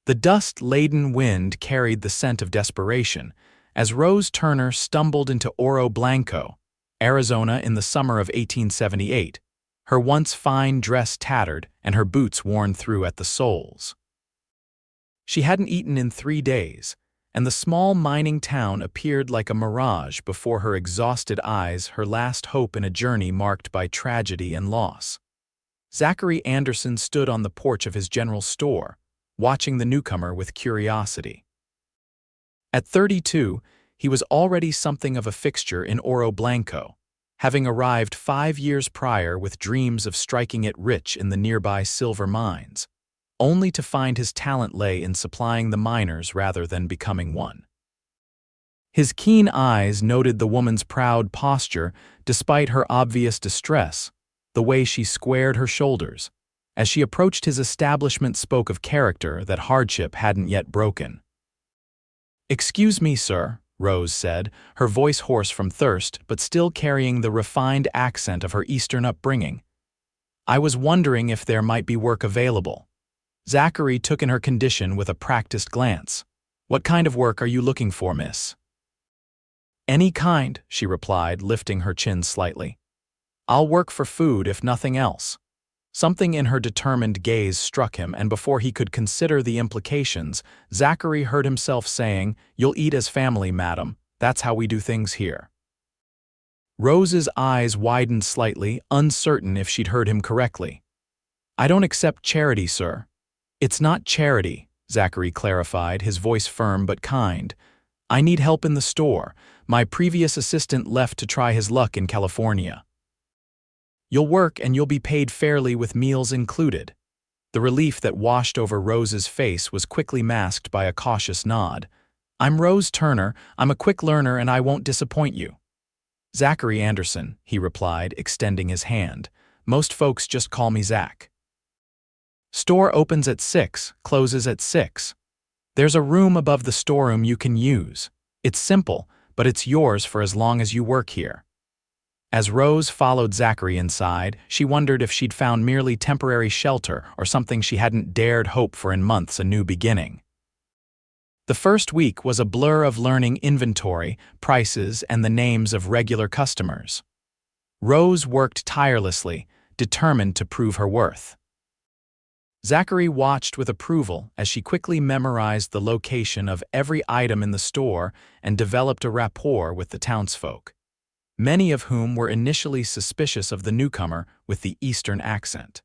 The dust-laden wind carried the scent of desperation as Rose Turner stumbled into Oro Blanco, Arizona in the summer of 1878, her once fine dress tattered and her boots worn through at the soles. She hadn't eaten in 3 days, and the small mining town appeared like a mirage before her exhausted eyes, her last hope in a journey marked by tragedy and loss. Zachary Anderson stood on the porch of his general store, watching the newcomer with curiosity. At 32, he was already something of a fixture in Oro Blanco, having arrived 5 years prior with dreams of striking it rich in the nearby silver mines, only to find his talent lay in supplying the miners rather than becoming one. His keen eyes noted the woman's proud posture despite her obvious distress, the way she squared her shoulders. As she approached his establishment spoke of character that hardship hadn't yet broken. "Excuse me, sir," Rose said, her voice hoarse from thirst but still carrying the refined accent of her Eastern upbringing. "I was wondering if there might be work available." Zachary took in her condition with a practiced glance. "What kind of work are you looking for, miss?" "Any kind," she replied, lifting her chin slightly. "I'll work for food if nothing else." Something in her determined gaze struck him, and before he could consider the implications, Zachary heard himself saying, "You'll eat as family, madam. That's how we do things here." Rose's eyes widened slightly, uncertain if she'd heard him correctly. "I don't accept charity, sir." "It's not charity," Zachary clarified, his voice firm but kind. "I need help in the store. My previous assistant left to try his luck in California." "You'll work and you'll be paid fairly with meals included." The relief that washed over Rose's face was quickly masked by a cautious nod. "I'm Rose Turner, I'm a quick learner and I won't disappoint you." "Zachary Anderson," he replied, extending his hand. "Most folks just call me Zach." "Store opens at 6, closes at 6. There's a room above the storeroom you can use. It's simple, but it's yours for as long as you work here." As Rose followed Zachary inside, she wondered if she'd found merely temporary shelter or something she hadn't dared hope for in months, a new beginning. The first week was a blur of learning inventory, prices, and the names of regular customers. Rose worked tirelessly, determined to prove her worth. Zachary watched with approval as she quickly memorized the location of every item in the store and developed a rapport with the townsfolk, many of whom were initially suspicious of the newcomer with the Eastern accent.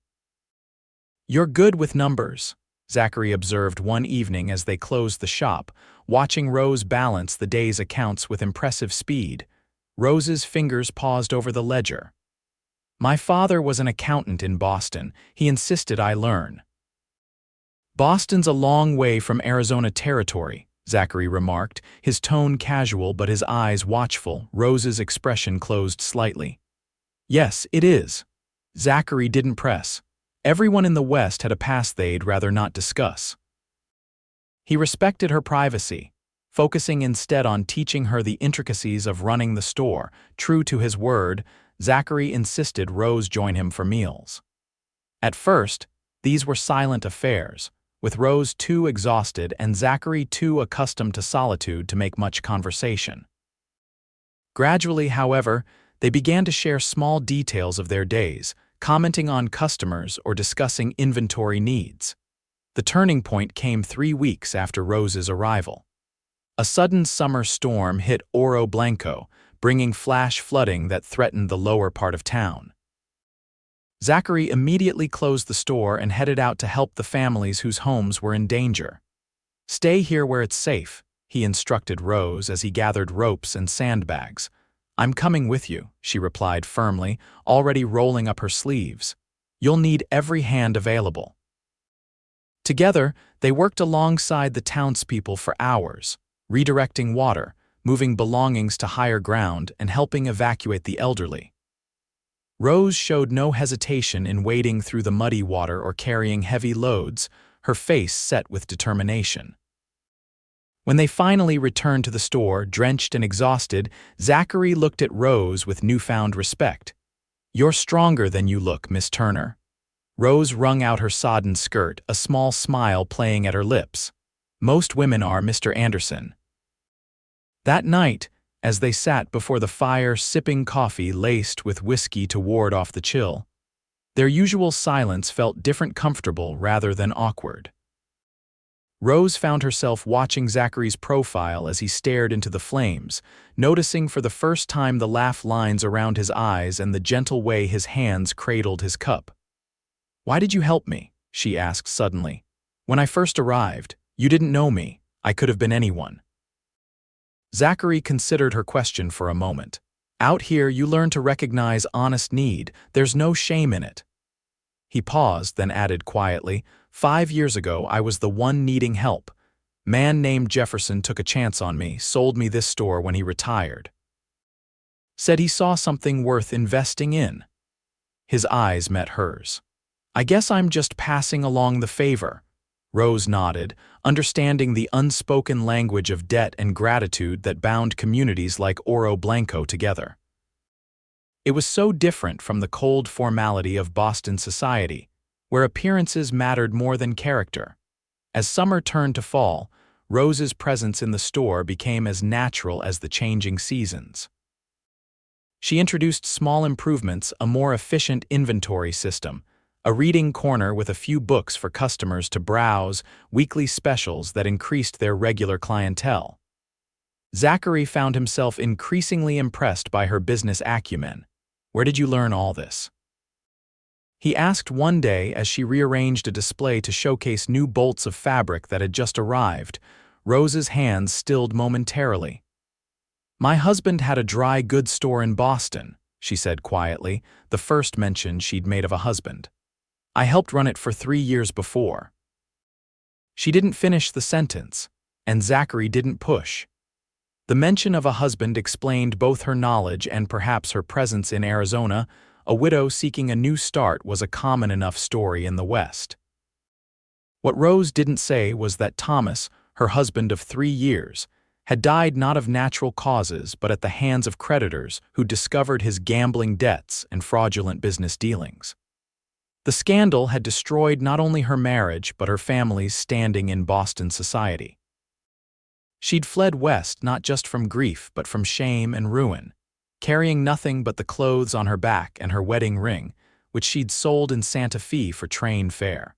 "You're good with numbers," Zachary observed one evening as they closed the shop, watching Rose balance the day's accounts with impressive speed. Rose's fingers paused over the ledger. "My father was an accountant in Boston. He insisted I learn." "Boston's a long way from Arizona territory," Zachary remarked, his tone casual but his eyes watchful. Rose's expression closed slightly. "Yes, it is." Zachary didn't press. Everyone in the West had a past they'd rather not discuss. He respected her privacy, focusing instead on teaching her the intricacies of running the store. True to his word, Zachary insisted Rose join him for meals. At first, these were silent affairs, with Rose too exhausted and Zachary too accustomed to solitude to make much conversation. Gradually, however, they began to share small details of their days, commenting on customers or discussing inventory needs. The turning point came 3 weeks after Rose's arrival. A sudden summer storm hit Oro Blanco, bringing flash flooding that threatened the lower part of town. Zachary immediately closed the store and headed out to help the families whose homes were in danger. "Stay here where it's safe," he instructed Rose as he gathered ropes and sandbags. "I'm coming with you," she replied firmly, already rolling up her sleeves. "You'll need every hand available." Together, they worked alongside the townspeople for hours, redirecting water, moving belongings to higher ground, and helping evacuate the elderly. Rose showed no hesitation in wading through the muddy water or carrying heavy loads, her face set with determination. When they finally returned to the store, drenched and exhausted, Zachary looked at Rose with newfound respect. "You're stronger than you look, Miss Turner." Rose wrung out her sodden skirt, a small smile playing at her lips. Most women are, Mr. Anderson. That night, as they sat before the fire sipping coffee laced with whiskey to ward off the chill, their usual silence felt different, comfortable rather than awkward. Rose found herself watching Zachary's profile as he stared into the flames, noticing for the first time the laugh lines around his eyes and the gentle way his hands cradled his cup. "Why did you help me?" she asked suddenly. "When I first arrived, you didn't know me. I could have been anyone." Zachary considered her question for a moment. "Out here, you learn to recognize honest need. There's no shame in it." He paused, then added quietly, 5 years ago, I was the one needing help. Man named Jefferson took a chance on me, sold me this store when he retired. Said he saw something worth investing in." His eyes met hers. "I guess I'm just passing along the favor." Rose nodded, understanding the unspoken language of debt and gratitude that bound communities like Oro Blanco together. It was so different from the cold formality of Boston society, where appearances mattered more than character. As summer turned to fall, Rose's presence in the store became as natural as the changing seasons. She introduced small improvements, a more efficient inventory system, a reading corner with a few books for customers to browse, weekly specials that increased their regular clientele. Zachary found himself increasingly impressed by her business acumen. "Where did you learn all this?" he asked one day as she rearranged a display to showcase new bolts of fabric that had just arrived. Rose's hands stilled momentarily. "My husband had a dry goods store in Boston," she said quietly, the first mention she'd made of a husband. "I helped run it for 3 years before." She didn't finish the sentence, and Zachary didn't push. The mention of a husband explained both her knowledge and perhaps her presence in Arizona. A widow seeking a new start was a common enough story in the West. What Rose didn't say was that Thomas, her husband of 3 years, had died not of natural causes but at the hands of creditors who discovered his gambling debts and fraudulent business dealings. The scandal had destroyed not only her marriage but her family's standing in Boston society. She'd fled west not just from grief but from shame and ruin, carrying nothing but the clothes on her back and her wedding ring, which she'd sold in Santa Fe for train fare.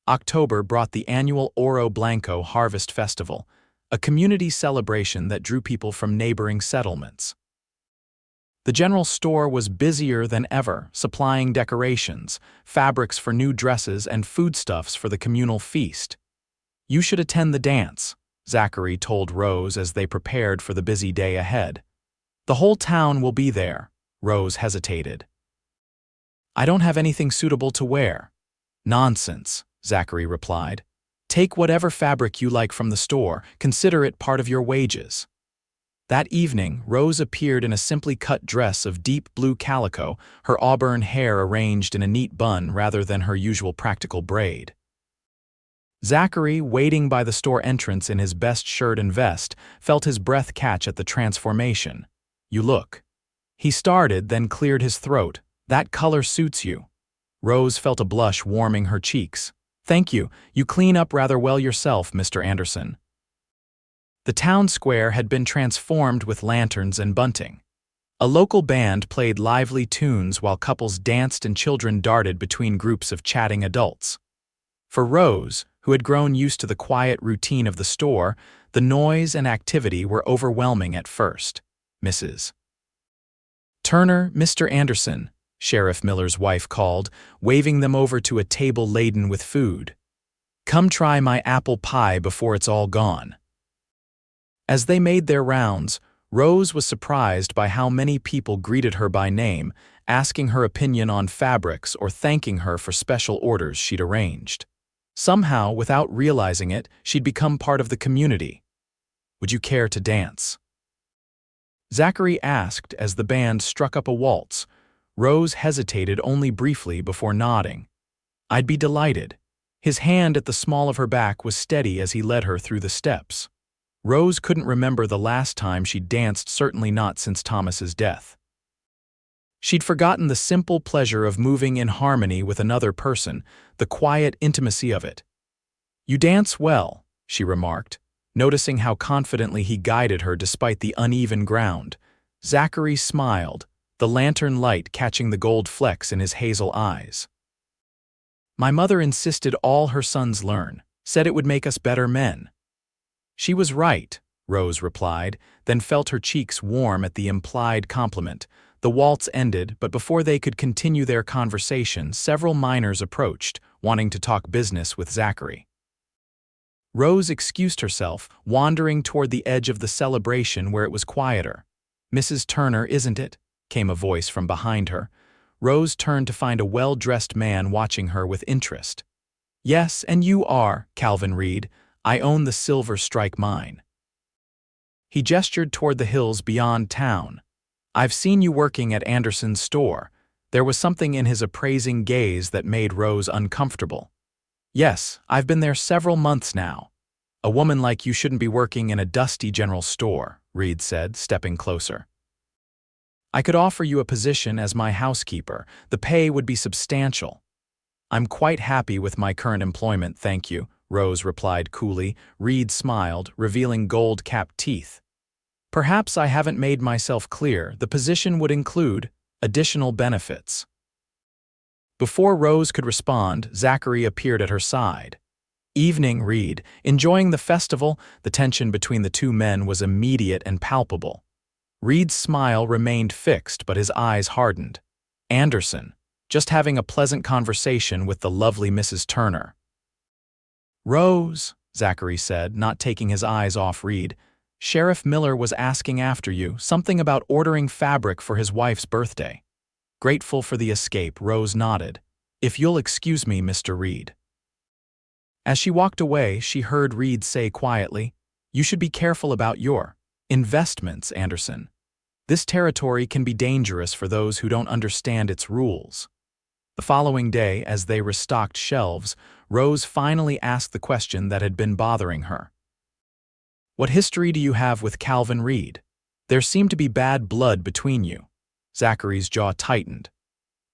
October brought the annual Oro Blanco Harvest Festival, a community celebration that drew people from neighboring settlements. The general store was busier than ever, supplying decorations, fabrics for new dresses, and foodstuffs for the communal feast. "You should attend the dance," Zachary told Rose as they prepared for the busy day ahead. "The whole town will be there." Rose hesitated. "I don't have anything suitable to wear." "Nonsense," Zachary replied. "Take whatever fabric you like from the store, consider it part of your wages." That evening, Rose appeared in a simply cut dress of deep blue calico, her auburn hair arranged in a neat bun rather than her usual practical braid. Zachary, waiting by the store entrance in his best shirt and vest, felt his breath catch at the transformation. "You look." He started, then cleared his throat. "That color suits you." Rose felt a blush warming her cheeks. "Thank you. You clean up rather well yourself, Mr. Anderson." The town square had been transformed with lanterns and bunting. A local band played lively tunes while couples danced and children darted between groups of chatting adults. For Rose, who had grown used to the quiet routine of the store, the noise and activity were overwhelming at first. "Mrs. Turner, Mr. Anderson," Sheriff Miller's wife called, waving them over to a table laden with food. "Come try my apple pie before it's all gone." As they made their rounds, Rose was surprised by how many people greeted her by name, asking her opinion on fabrics or thanking her for special orders she'd arranged. Somehow, without realizing it, she'd become part of the community. "Would you care to dance?" Zachary asked as the band struck up a waltz. Rose hesitated only briefly before nodding. "I'd be delighted." His hand at the small of her back was steady as he led her through the steps. Rose couldn't remember the last time she'd danced, certainly not since Thomas's death. She'd forgotten the simple pleasure of moving in harmony with another person, the quiet intimacy of it. "You dance well," she remarked, noticing how confidently he guided her despite the uneven ground. Zachary smiled, the lantern light catching the gold flecks in his hazel eyes. "My mother insisted all her sons learn, said it would make us better men." "She was right," Rose replied, then felt her cheeks warm at the implied compliment. The waltz ended, but before they could continue their conversation, several miners approached, wanting to talk business with Zachary. Rose excused herself, wandering toward the edge of the celebration where it was quieter. "Mrs. Turner, isn't it?" came a voice from behind her. Rose turned to find a well-dressed man watching her with interest. "Yes, and you are, Calvin Reed. I own the Silver Strike mine." He gestured toward the hills beyond town. "I've seen you working at Anderson's store." There was something in his appraising gaze that made Rose uncomfortable. "Yes, I've been there several months now." "A woman like you shouldn't be working in a dusty general store," Reed said, stepping closer. "I could offer you a position as my housekeeper. The pay would be substantial." "I'm quite happy with my current employment, thank you," Rose replied coolly. Reed smiled, revealing gold-capped teeth. "Perhaps I haven't made myself clear. The position would include additional benefits." Before Rose could respond, Zachary appeared at her side. "Evening, Reed. Enjoying the festival?" The tension between the two men was immediate and palpable. Reed's smile remained fixed, but his eyes hardened. "Anderson, just having a pleasant conversation with the lovely Mrs. Turner." "Rose," Zachary said, not taking his eyes off Reed, "Sheriff Miller was asking after you, something about ordering fabric for his wife's birthday." Grateful for the escape, Rose nodded. "If you'll excuse me, Mr. Reed." As she walked away, she heard Reed say quietly, "You should be careful about your investments, Anderson. This territory can be dangerous for those who don't understand its rules." The following day, as they restocked shelves, Rose finally asked the question that had been bothering her. "What history do you have with Calvin Reed? There seemed to be bad blood between you." Zachary's jaw tightened.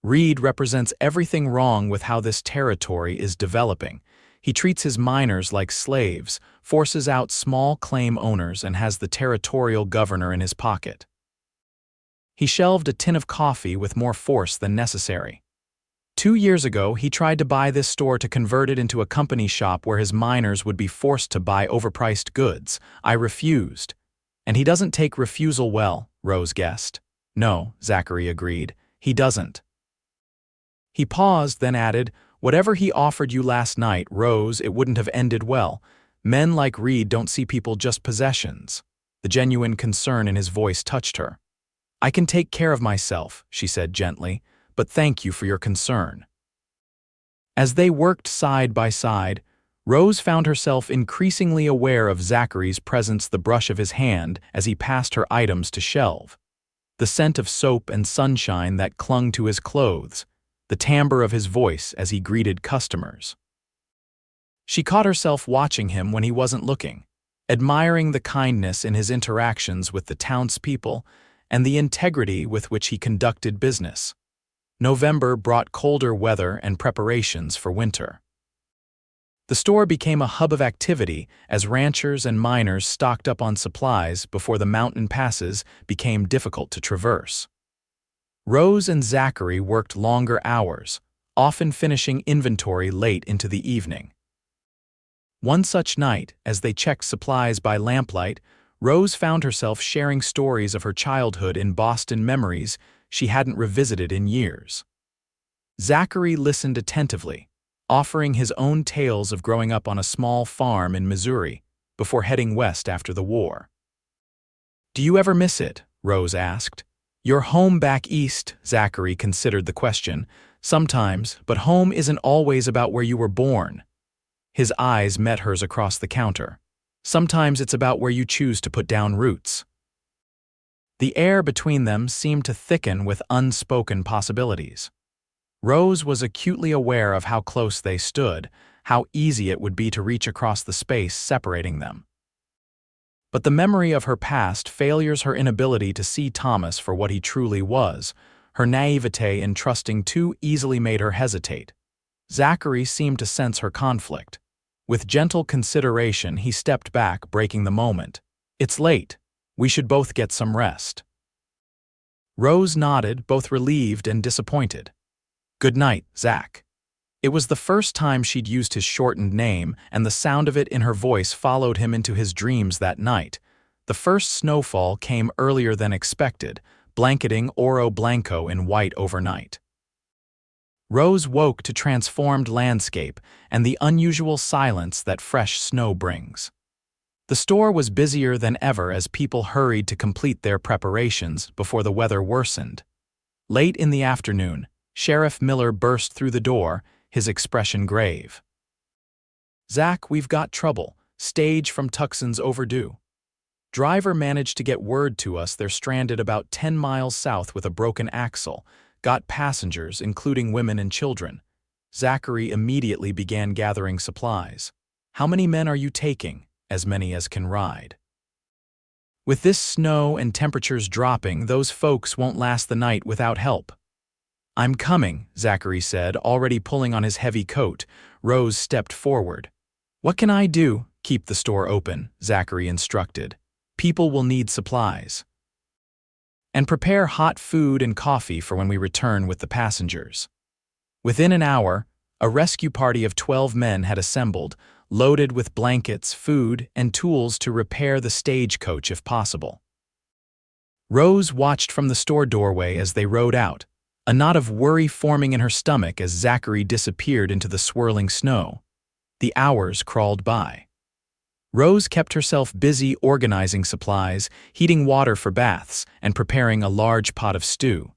"Reed represents everything wrong with how this territory is developing. He treats his miners like slaves, forces out small claim owners, and has the territorial governor in his pocket." He shelved a tin of coffee with more force than necessary. 2 years ago, he tried to buy this store to convert it into a company shop where his miners would be forced to buy overpriced goods. I refused. And he doesn't take refusal well, Rose guessed. "No," Zachary agreed, "he doesn't." He paused, then added, "Whatever he offered you last night, Rose, it wouldn't have ended well. Men like Reed don't see people just possessions." The genuine concern in his voice touched her. "I can take care of myself," she said gently, "but thank you for your concern." As they worked side by side, Rose found herself increasingly aware of Zachary's presence, the brush of his hand as he passed her items to shelve, the scent of soap and sunshine that clung to his clothes, the timbre of his voice as he greeted customers. She caught herself watching him when he wasn't looking, admiring the kindness in his interactions with the townspeople and the integrity with which he conducted business. November brought colder weather and preparations for winter. The store became a hub of activity as ranchers and miners stocked up on supplies before the mountain passes became difficult to traverse. Rose and Zachary worked longer hours, often finishing inventory late into the evening. One such night, as they checked supplies by lamplight, Rose found herself sharing stories of her childhood in Boston, memories she hadn't revisited in years. Zachary listened attentively, offering his own tales of growing up on a small farm in Missouri before heading west after the war. "Do you ever miss it?" Rose asked. "Your home back east," Zachary considered the question. "Sometimes, but home isn't always about where you were born." His eyes met hers across the counter. "Sometimes it's about where you choose to put down roots." The air between them seemed to thicken with unspoken possibilities. Rose was acutely aware of how close they stood, how easy it would be to reach across the space separating them. But the memory of her past failures, her inability to see Thomas for what he truly was, Her naivete in trusting too easily made her hesitate. Zachary seemed to sense her conflict. With gentle consideration, he stepped back, breaking the moment. "It's late. We should both get some rest." Rose nodded, both relieved and disappointed. "Good night, Zach." It was the first time she'd used his shortened name, and the sound of it in her voice followed him into his dreams that night. The first snowfall came earlier than expected, blanketing Oro Blanco in white overnight. Rose woke to transformed landscape and the unusual silence that fresh snow brings. The store was busier than ever as people hurried to complete their preparations before the weather worsened. Late in the afternoon, Sheriff Miller burst through the door, his expression grave. "Zach, we've got trouble. Stage from Tucson's overdue. Driver managed to get word to us they're stranded about 10 miles south with a broken axle. Got passengers, including women and children." Zachary immediately began gathering supplies. "How many men are you taking?" "As many as can ride. With this snow and temperatures dropping, those folks won't last the night without help." "I'm coming," Zachary said, already pulling on his heavy coat. Rose stepped forward. "What can I do?" "Keep the store open," Zachary instructed. "People will need supplies. And prepare hot food and coffee for when we return with the passengers." Within an hour, a rescue party of 12 men had assembled, loaded with blankets, food, and tools to repair the stagecoach if possible. Rose watched from the store doorway as they rode out, a knot of worry forming in her stomach as Zachary disappeared into the swirling snow. The hours crawled by. Rose kept herself busy organizing supplies, heating water for baths, and preparing a large pot of stew.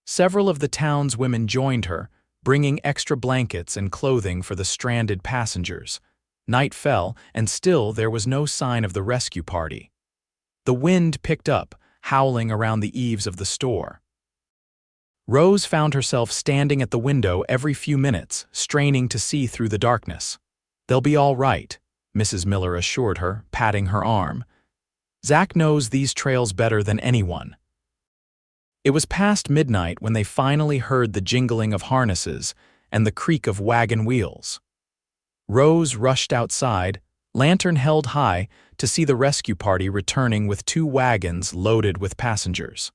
Several of the town's women joined her, bringing extra blankets and clothing for the stranded passengers. Night fell, and still there was no sign of the rescue party. The wind picked up, howling around the eaves of the store. Rose found herself standing at the window every few minutes, straining to see through the darkness. "They'll be all right," Mrs. Miller assured her, patting her arm. "Zach knows these trails better than anyone." It was past midnight when they finally heard the jingling of harnesses and the creak of wagon wheels. Rose rushed outside, lantern held high, to see the rescue party returning with 2 wagons loaded with passengers.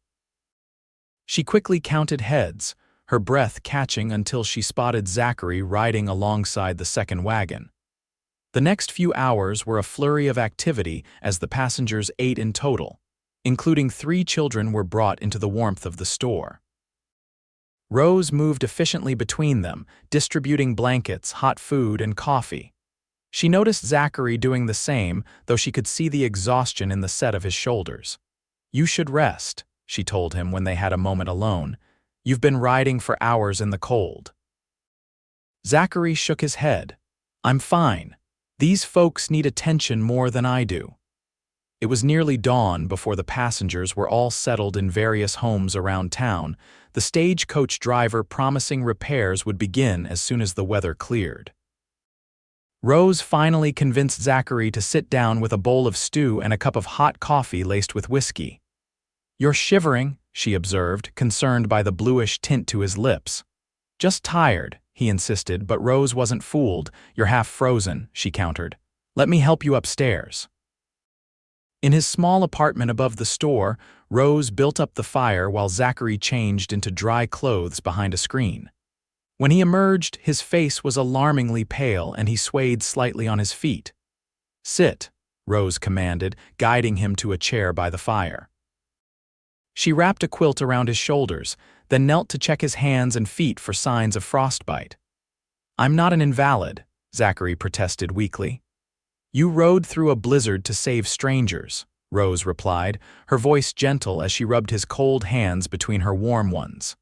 She quickly counted heads, her breath catching until she spotted Zachary riding alongside the second wagon. The next few hours were a flurry of activity as the passengers 8 in total, including 3 children, were brought into the warmth of the store. Rose moved efficiently between them, distributing blankets, hot food, and coffee. She noticed Zachary doing the same, though she could see the exhaustion in the set of his shoulders. "You should rest," she told him when they had a moment alone. "You've been riding for hours in the cold." Zachary shook his head. "I'm fine. These folks need attention more than I do." It was nearly dawn before the passengers were all settled in various homes around town, the stagecoach driver promising repairs would begin as soon as the weather cleared. Rose finally convinced Zachary to sit down with a bowl of stew and a cup of hot coffee laced with whiskey. "You're shivering," she observed, concerned by the bluish tint to his lips. "Just tired," he insisted, but Rose wasn't fooled. "You're half frozen," she countered. "Let me help you upstairs." In his small apartment above the store, Rose built up the fire while Zachary changed into dry clothes behind a screen. When he emerged, his face was alarmingly pale and he swayed slightly on his feet. "Sit," Rose commanded, guiding him to a chair by the fire. She wrapped a quilt around his shoulders, then knelt to check his hands and feet for signs of frostbite. "I'm not an invalid," Zachary protested weakly. "You rode through a blizzard to save strangers," Rose replied, her voice gentle as she rubbed his cold hands between her warm ones.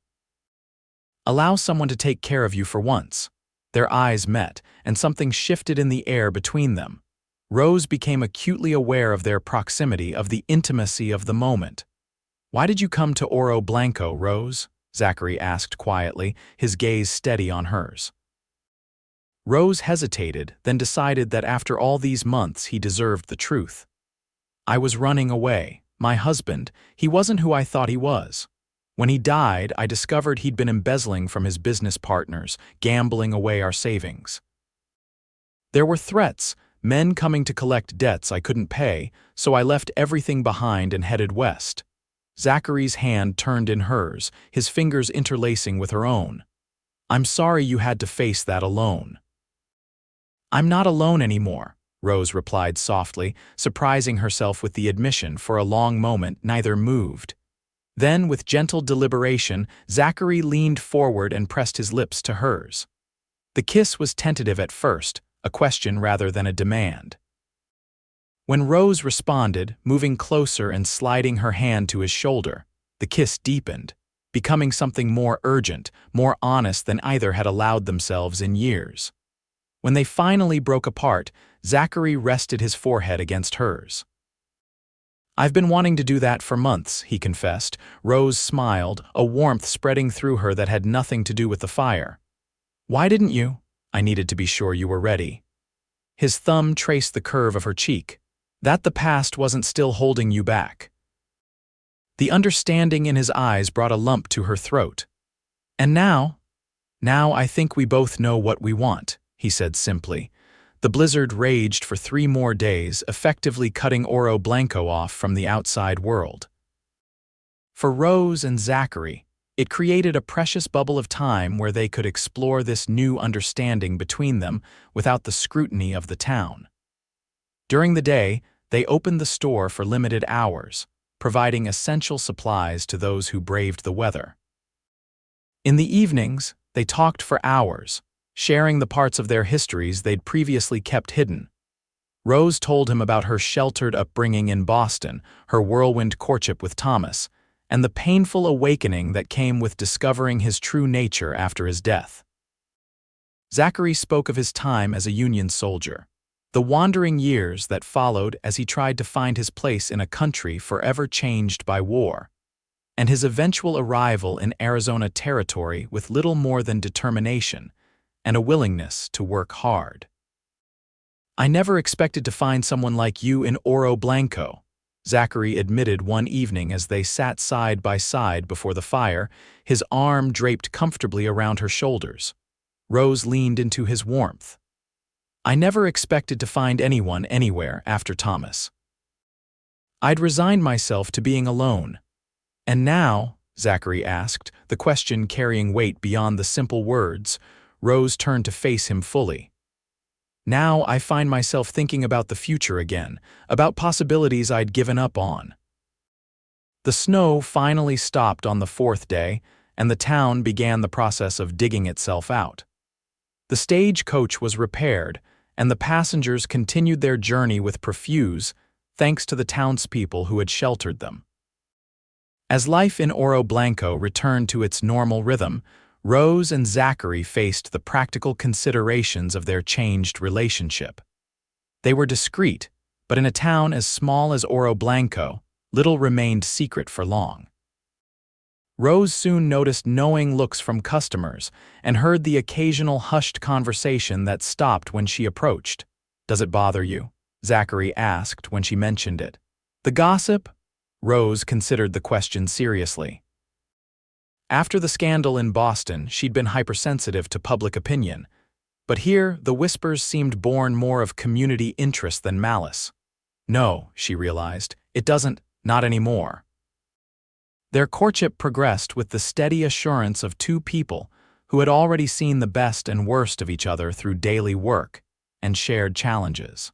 "Allow someone to take care of you for once." Their eyes met, and something shifted in the air between them. Rose became acutely aware of their proximity, of the intimacy of the moment. "Why did you come to Oro Blanco, Rose?" Zachary asked quietly, his gaze steady on hers. Rose hesitated, then decided that after all these months he deserved the truth. "I was running away. My husband, he wasn't who I thought he was." When he died, I discovered he'd been embezzling from his business partners, gambling away our savings. There were threats, men coming to collect debts I couldn't pay, so I left everything behind and headed west. Zachary's hand turned in hers, his fingers interlacing with her own. I'm sorry you had to face that alone. I'm not alone anymore, Rose replied softly, surprising herself with the admission. For a long moment neither moved. Then, with gentle deliberation, Zachary leaned forward and pressed his lips to hers. The kiss was tentative at first, a question rather than a demand. When Rose responded, moving closer and sliding her hand to his shoulder, the kiss deepened, becoming something more urgent, more honest than either had allowed themselves in years. When they finally broke apart, Zachary rested his forehead against hers. I've been wanting to do that for months, he confessed. Rose smiled, a warmth spreading through her that had nothing to do with the fire. Why didn't you? I needed to be sure you were ready. His thumb traced the curve of her cheek. That the past wasn't still holding you back. The understanding in his eyes brought a lump to her throat. And now I think we both know what we want, he said simply. The blizzard raged for 3 more days, effectively cutting Oro Blanco off from the outside world. For Rose and Zachary, it created a precious bubble of time where they could explore this new understanding between them without the scrutiny of the town. During the day, they opened the store for limited hours, providing essential supplies to those who braved the weather. In the evenings, they talked for hours, sharing the parts of their histories they'd previously kept hidden. Rose told him about her sheltered upbringing in Boston, her whirlwind courtship with Thomas, and the painful awakening that came with discovering his true nature after his death. Zachary spoke of his time as a Union soldier, the wandering years that followed as he tried to find his place in a country forever changed by war, and his eventual arrival in Arizona territory with little more than determination and a willingness to work hard. I never expected to find someone like you in Oro Blanco, Zachary admitted one evening as they sat side by side before the fire, his arm draped comfortably around her shoulders. Rose leaned into his warmth. I never expected to find anyone anywhere after Thomas. I'd resigned myself to being alone. And now, Zachary asked, the question carrying weight beyond the simple words. Rose turned to face him fully. Now I find myself thinking about the future again, about possibilities I'd given up on. The snow finally stopped on the 4th day, and the town began the process of digging itself out. The stagecoach was repaired, and the passengers continued their journey with profuse, thanks to the townspeople who had sheltered them. As life in Oro Blanco returned to its normal rhythm, Rose and Zachary faced the practical considerations of their changed relationship. They were discreet, but in a town as small as Oro Blanco, little remained secret for long. Rose soon noticed knowing looks from customers and heard the occasional hushed conversation that stopped when she approached. Does it bother you? Zachary asked when she mentioned it. The gossip? Rose considered the question seriously. After the scandal in Boston, she'd been hypersensitive to public opinion, but here the whispers seemed born more of community interest than malice. No, she realized, it doesn't, not anymore. Their courtship progressed with the steady assurance of 2 people who had already seen the best and worst of each other through daily work and shared challenges.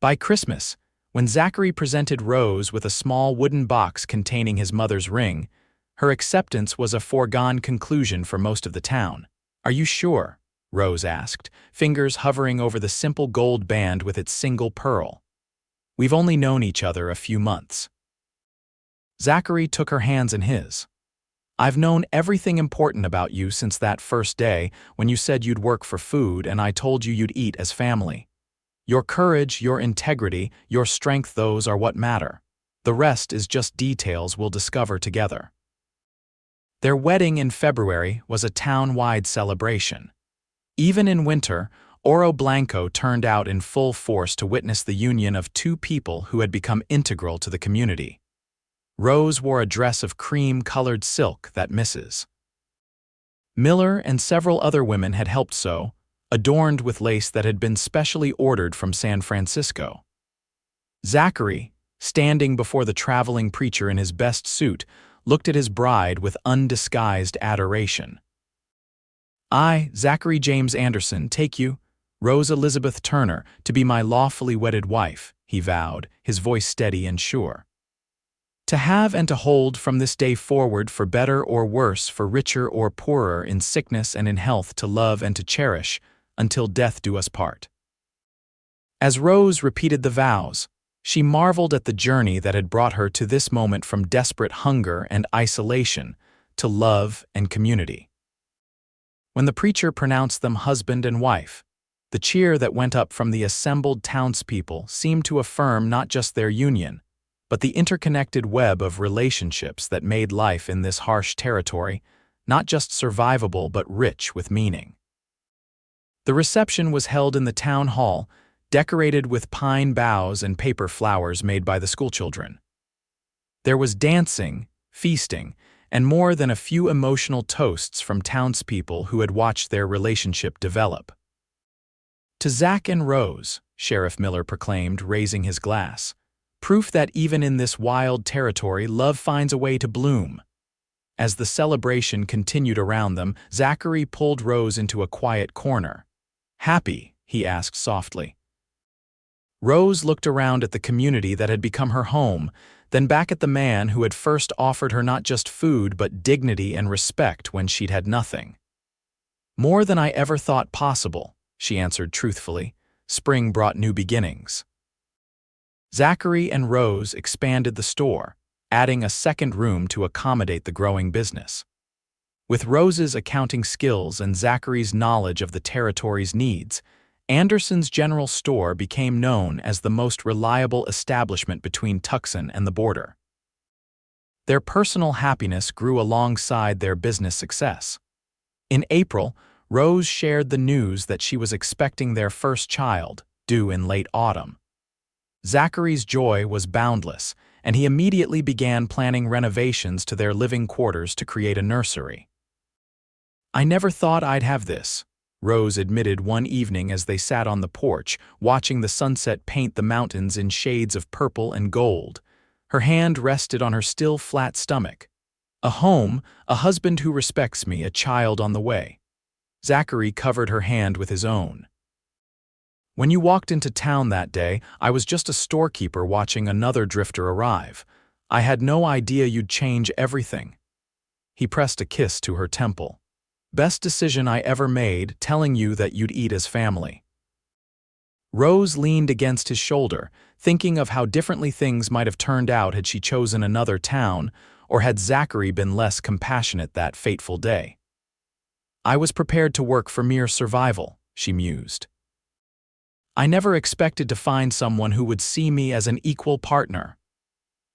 By Christmas, when Zachary presented Rose with a small wooden box containing his mother's ring, her acceptance was a foregone conclusion for most of the town. Are you sure? Rose asked, fingers hovering over the simple gold band with its single pearl. We've only known each other a few months. Zachary took her hands in his. I've known everything important about you since that first day when you said you'd work for food and I told you you'd eat as family. Your courage, your integrity, your strength, those are what matter. The rest is just details we'll discover together. Their wedding in February was a town-wide celebration. Even in winter, Oro Blanco turned out in full force to witness the union of 2 people who had become integral to the community. Rose wore a dress of cream-colored silk that Mrs. Miller and several other women had helped sew, adorned with lace that had been specially ordered from San Francisco. Zachary, standing before the traveling preacher in his best suit, looked at his bride with undisguised adoration. "I, Zachary James Anderson, take you, Rose Elizabeth Turner, to be my lawfully wedded wife," he vowed, his voice steady and sure. "To have and to hold from this day forward, for better or worse, for richer or poorer, in sickness and in health, to love and to cherish, until death do us part." As Rose repeated the vows, she marveled at the journey that had brought her to this moment from desperate hunger and isolation to love and community. When the preacher pronounced them husband and wife, the cheer that went up from the assembled townspeople seemed to affirm not just their union, but the interconnected web of relationships that made life in this harsh territory not just survivable but rich with meaning. The reception was held in the town hall, decorated with pine boughs and paper flowers made by the schoolchildren. There was dancing, feasting, and more than a few emotional toasts from townspeople who had watched their relationship develop. "To Zach and Rose," Sheriff Miller proclaimed, raising his glass, "proof that even in this wild territory love finds a way to bloom." As the celebration continued around them, Zachary pulled Rose into a quiet corner. "Happy?" he asked softly. Rose looked around at the community that had become her home, then back at the man who had first offered her not just food but dignity and respect when she'd had nothing. "More than I ever thought possible," she answered truthfully. "Spring brought new beginnings." Zachary and Rose expanded the store, adding a second room to accommodate the growing business. With Rose's accounting skills and Zachary's knowledge of the territory's needs, Anderson's General Store became known as the most reliable establishment between Tucson and the border. Their personal happiness grew alongside their business success. In April, Rose shared the news that she was expecting their first child, due in late autumn. Zachary's joy was boundless, and he immediately began planning renovations to their living quarters to create a nursery. "I never thought I'd have this," Rose admitted one evening as they sat on the porch, watching the sunset paint the mountains in shades of purple and gold. Her hand rested on her still flat stomach. "A home, a husband who respects me, a child on the way." Zachary covered her hand with his own. "When you walked into town that day, I was just a storekeeper watching another drifter arrive. I had no idea you'd change everything." He pressed a kiss to her temple. "Best decision I ever made, telling you that you'd eat as family." Rose leaned against his shoulder, thinking of how differently things might have turned out had she chosen another town, or had Zachary been less compassionate that fateful day. "I was prepared to work for mere survival," she mused. "I never expected to find someone who would see me as an equal partner."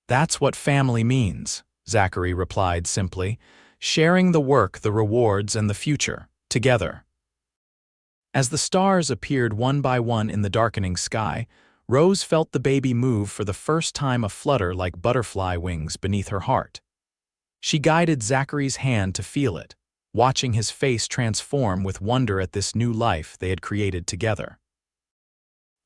"That's what family means," Zachary replied simply, "sharing the work, the rewards, and the future, together." As the stars appeared one by one in the darkening sky, Rose felt the baby move for the first time, a flutter like butterfly wings beneath her heart. She guided Zachary's hand to feel it, watching his face transform with wonder at this new life they had created together.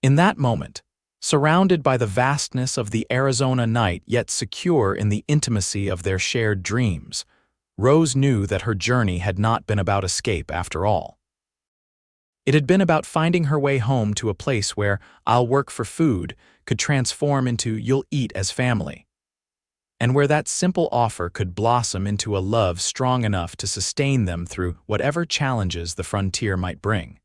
In that moment, surrounded by the vastness of the Arizona night yet secure in the intimacy of their shared dreams, Rose knew that her journey had not been about escape after all. It had been about finding her way home to a place where "I'll work for food" could transform into "you'll eat as family," and where that simple offer could blossom into a love strong enough to sustain them through whatever challenges the frontier might bring.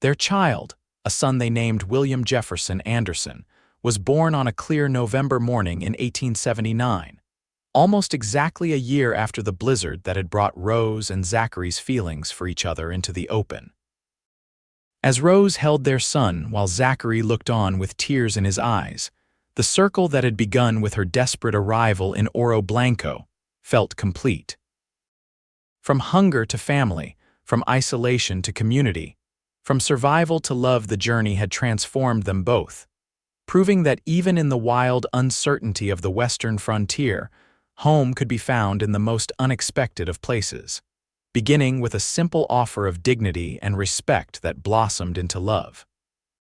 Their child, a son they named William Jefferson Anderson, was born on a clear November morning in 1879. Almost exactly a year after the blizzard that had brought Rose and Zachary's feelings for each other into the open. As Rose held their son while Zachary looked on with tears in his eyes, the circle that had begun with her desperate arrival in Oro Blanco felt complete. From hunger to family, from isolation to community, from survival to love, the journey had transformed them both. proving that even in the wild uncertainty of the western frontier, home could be found in the most unexpected of places, beginning with a simple offer of dignity and respect that blossomed into love.